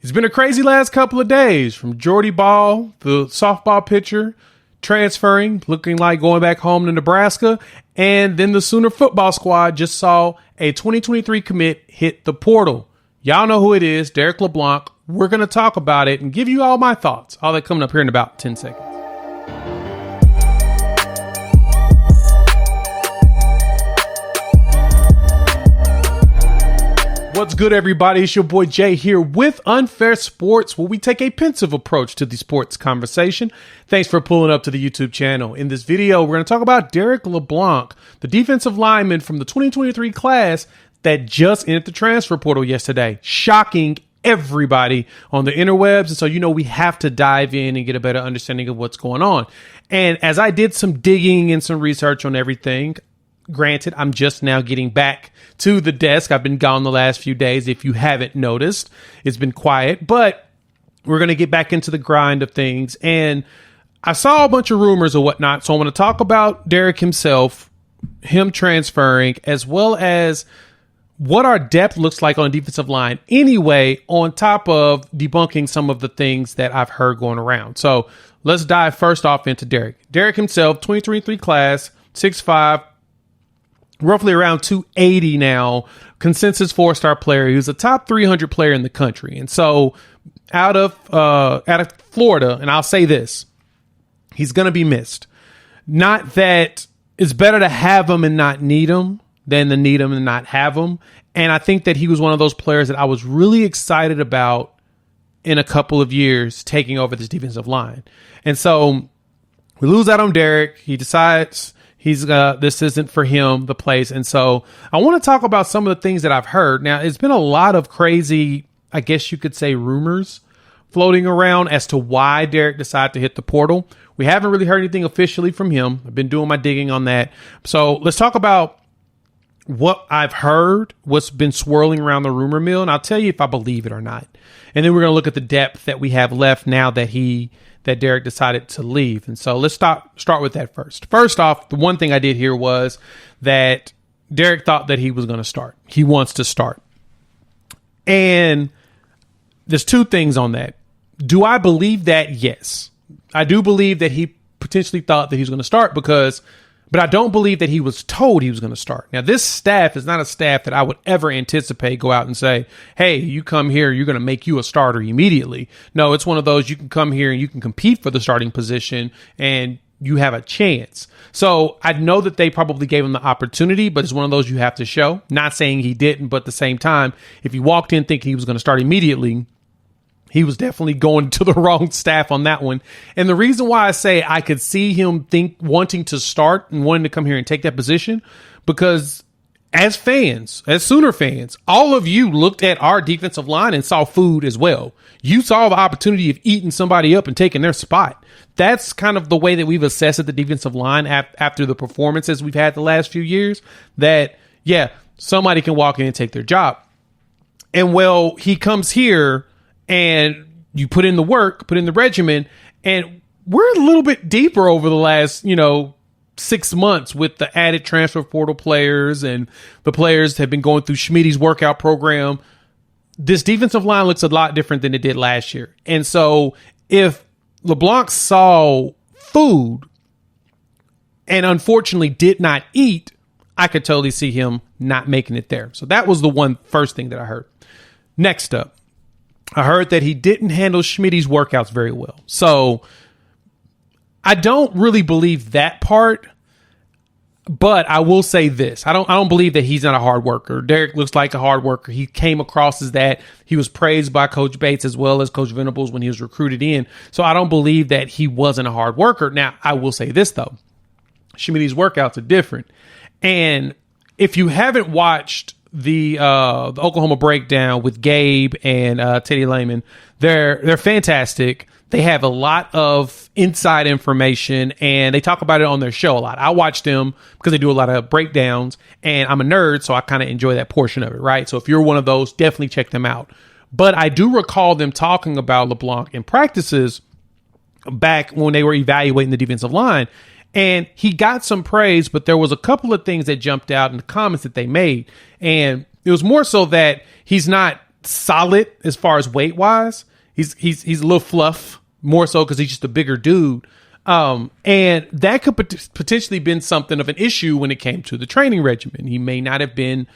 It's been a crazy last couple of days, from Jordy Ball, the softball pitcher, transferring, looking like going back home to Nebraska, and then the Sooner football squad just saw a 2023 commit hit the portal. Y'all know who it is, Derrick LeBlanc. We're going to talk about it and give you all my thoughts. All that coming up here in about 10 seconds. What's good, everybody? It's your boy Jay here with Unfair Sports, where we take a pensive approach to the sports conversation. Thanks for pulling up to the YouTube channel. In this video, we're going to talk about Derrick LeBlanc, the defensive lineman from the 2023 class that just entered the transfer portal yesterday, shocking everybody on the interwebs. And so, we have to dive in and get a better understanding of what's going on. And as I did some digging and some research on everything, granted, I'm just now getting back to the desk. I've been gone the last few days. If you haven't noticed, it's been quiet, but we're going to get back into the grind of things. And I saw a bunch of rumors or whatnot. So I want to talk about Derrick himself, him transferring, as well as what our depth looks like on the defensive line anyway, on top of debunking some of the things that I've heard going around. So let's dive first off into Derrick. Derrick himself, 2023 class, 6'5", roughly around 280 now, consensus 4-star player. He was a top 300 player in the country. And so out of Florida, and I'll say this, he's going to be missed. Not that it's better to have him and not need him than to need him and not have him. And I think that he was one of those players that I was really excited about in a couple of years taking over this defensive line. And so we lose out on Derrick. He decides this isn't for him, the place. And so I want to talk about some of the things that I've heard. Now, it's been a lot of crazy, I guess you could say, rumors floating around as to why Derrick decided to hit the portal. We haven't really heard anything officially from him. I've been doing my digging on that. So let's talk about what I've heard, what's been swirling around the rumor mill, and I'll tell you if I believe it or not. And then we're going to look at the depth that we have left now that Derrick decided to leave. And so let's start with that first. First off, the one thing I did hear was that Derrick thought that he was going to start. He wants to start. And there's two things on that. Do I believe that? Yes. I do believe that he potentially thought that he was going to start but I don't believe that he was told he was going to start. Now, this staff is not a staff that I would ever anticipate go out and say, hey, you come here, you're going to make you a starter immediately. No, it's one of those, you can come here and you can compete for the starting position and you have a chance. So I know that they probably gave him the opportunity, but it's one of those you have to show. Not saying he didn't, but at the same time, if he walked in thinking he was going to start immediately, he was definitely going to the wrong staff on that one. And the reason why I say I could see him wanting to start and wanting to come here and take that position, because as fans, as Sooner fans, all of you looked at our defensive line and saw food as well. You saw the opportunity of eating somebody up and taking their spot. That's kind of the way that we've assessed the defensive line after the performances we've had the last few years, that, yeah, somebody can walk in and take their job. And well, he comes here and you put in the work, put in the regimen, and we're a little bit deeper over the last, 6 months with the added transfer portal players, and the players have been going through Schmidt's workout program. This defensive line looks a lot different than it did last year. And so if LeBlanc saw food and unfortunately did not eat, I could totally see him not making it there. So that was the first thing that I heard. Next up, I heard that he didn't handle Schmidt's workouts very well. So I don't really believe that part, but I will say this. I don't believe that he's not a hard worker. Derrick looks like a hard worker. He came across as that. He was praised by Coach Bates as well as Coach Venables when he was recruited in. So I don't believe that he wasn't a hard worker. Now, I will say this, though. Schmidt's workouts are different. And if you haven't watched the Oklahoma breakdown with Gabe and Teddy Lehman, they're fantastic. They have a lot of inside information and they talk about it on their show a lot. I watch them because they do a lot of breakdowns, and I'm a nerd, so I kind of enjoy that portion of it, right? So if you're one of those, definitely check them out. But I do recall them talking about LeBlanc in practices back when they were evaluating the defensive line. And he got some praise, but there was a couple of things that jumped out in the comments that they made. And it was more so that he's not solid as far as weight wise. He's a little fluff, more so because he's just a bigger dude. And that could potentially been something of an issue when it came to the training regimen. He may not have been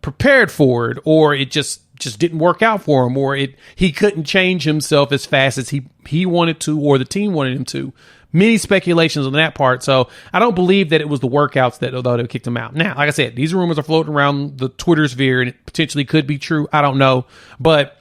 prepared for it, or it just didn't work out for him, or he couldn't change himself as fast as he wanted to, or the team wanted him to. Many speculations on that part. So I don't believe that it was the workouts that, although they kicked him out. Now, like I said, these rumors are floating around the Twitter sphere, and it potentially could be true. I don't know, but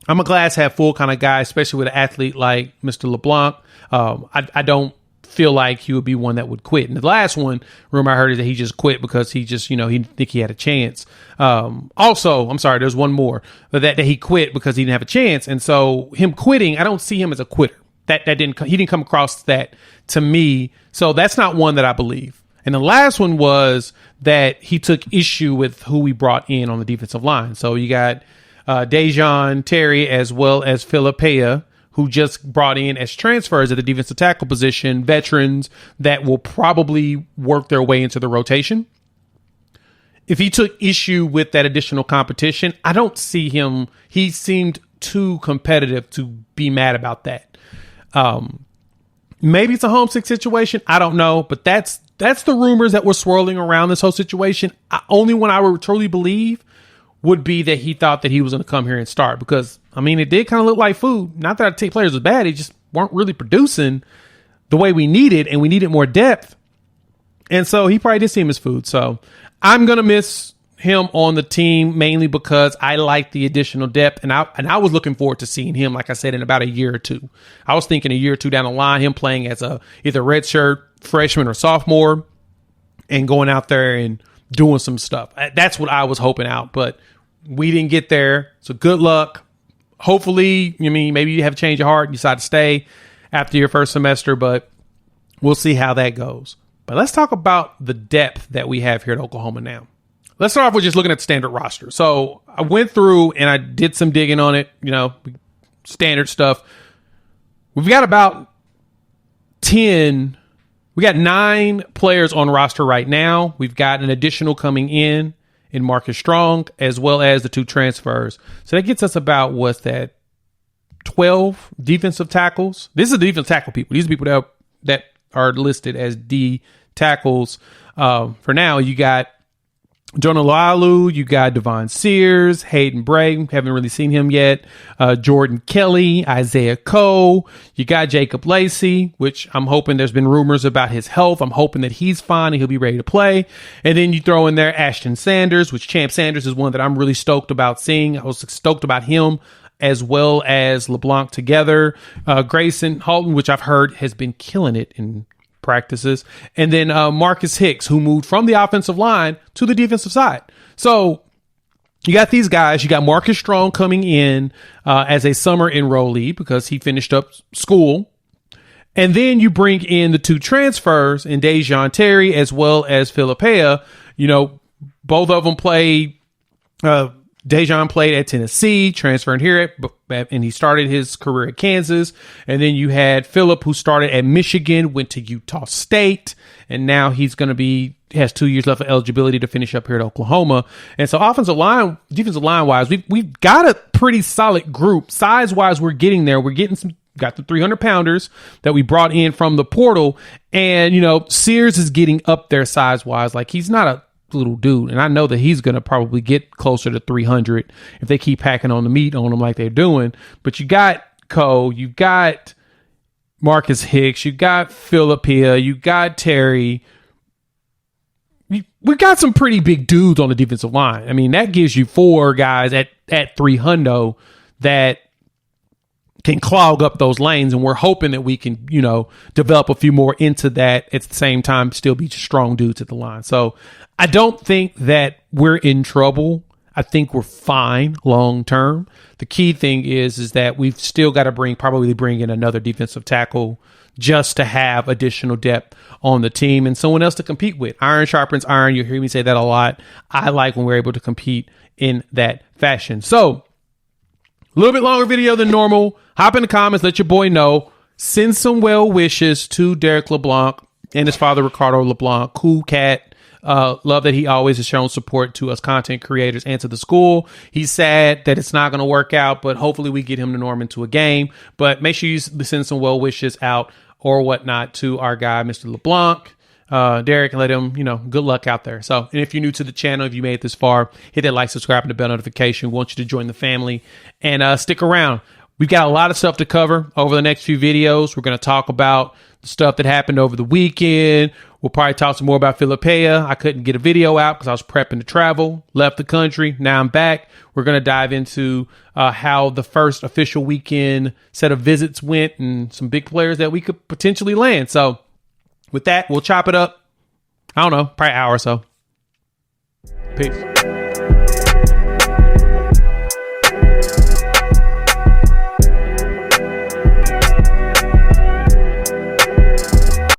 I'm a glass half full kind of guy, especially with an athlete like Mr. LeBlanc. I don't feel like he would be one that would quit. And the last one rumor I heard is that he just quit because he just, he didn't think he had a chance. Also, I'm sorry, there's one more, but that he quit because he didn't have a chance. And so him quitting, I don't see him as a quitter. He didn't come across that to me. So that's not one that I believe. And the last one was that he took issue with who we brought in on the defensive line. So you got Dejon Terry as well as Philippea, who just brought in as transfers at the defensive tackle position, veterans that will probably work their way into the rotation. If he took issue with that additional competition, I don't see him. He seemed too competitive to be mad about that. Maybe it's a homesick situation. I don't know, but that's the rumors that were swirling around this whole situation. Only one I would truly believe would be that he thought that he was going to come here and start, because it did kind of look like food. Not that our team players was bad. They just weren't really producing the way we needed, and we needed more depth. And so he probably did see him as food. So I'm going to miss him on the team, mainly because I like the additional depth, and I was looking forward to seeing him, like I said, in about a year or two. I was thinking a year or two down the line, him playing as either redshirt freshman or sophomore, and going out there and doing some stuff. That's what I was hoping out, but we didn't get there. So good luck. Hopefully, maybe you have a change of heart and decide to stay after your first semester, but we'll see how that goes. But let's talk about the depth that we have here at Oklahoma now. Let's start off with just looking at the standard roster. So I went through and I did some digging on it, standard stuff. We've got about 10. We got 9 players on roster right now. We've got an additional coming in Marcus Strong, as well as the 2 transfers. So that gets us about, 12 defensive tackles. This is the defensive tackle people. These are people that are listed as D tackles. For now, you got Jonah Lalu, you got Devon Sears, Hayden Bray, haven't really seen him yet, Jordan Kelly, Isaiah Coe, you got Jacob Lacey, which I'm hoping, there's been rumors about his health. I'm hoping that he's fine and he'll be ready to play. And then you throw in there Ashton Sanders, which Champ Sanders is one that I'm really stoked about seeing. I was stoked about him as well as LeBlanc together. Grayson Halton, which I've heard has been killing it in practices, and then Marcus Hicks, who moved from the offensive line to the defensive side. So you got these guys. You got Marcus Strong coming in as a summer enrollee because he finished up school, and then you bring in the 2 transfers in Dejon Terry as well as Philippea. Both of them played. Dejon played at Tennessee, transferring here, and he started his career at Kansas. And then you had Phillip, who started at Michigan, went to Utah State, and now he's going to has 2 years left of eligibility to finish up here at Oklahoma. And so defensive line wise, we've got a pretty solid group. Size wise, we're getting there. We're getting got the 300 pounders that we brought in from the portal. And, Sears is getting up there size wise. Like, he's not a little dude, and I know that he's going to probably get closer to 300 if they keep packing on the meat on him like they're doing. But you got Coe, you got Marcus Hicks, you got Philippea, you got Terry. We got some pretty big dudes on the defensive line. That gives you 4 guys at 300 that can clog up those lanes, and we're hoping that we can, develop a few more into that at the same time, still be strong dudes at the line. So I don't think that we're in trouble. I think we're fine long term. The key thing is that we've still got to probably bring in another defensive tackle just to have additional depth on the team and someone else to compete with. Iron sharpens iron. You hear me say that a lot. I like when we're able to compete in that fashion. So a little bit longer video than normal. Hop in the comments. Let your boy know. Send some well wishes to Derrick LeBlanc and his father, Ricardo LeBlanc. Cool cat. Love that he always has shown support to us content creators and to the school. He's sad that it's not going to work out, but hopefully we get him to Norman to a game. But make sure you send some well wishes out or whatnot to our guy, Mr. LeBlanc. Derrick, and let him, good luck out there. So, and if you're new to the channel, if you made it this far, hit that like, subscribe, and the bell notification. We want you to join the family and stick around. We've got a lot of stuff to cover over the next few videos. We're going to talk about the stuff that happened over the weekend. We'll probably talk some more about Philadelphia. I couldn't get a video out because I was prepping to travel, left the country. Now I'm back. We're going to dive into how the first official weekend set of visits went and some big players that we could potentially land. So with that, we'll chop it up. I don't know, probably an hour or so. Peace.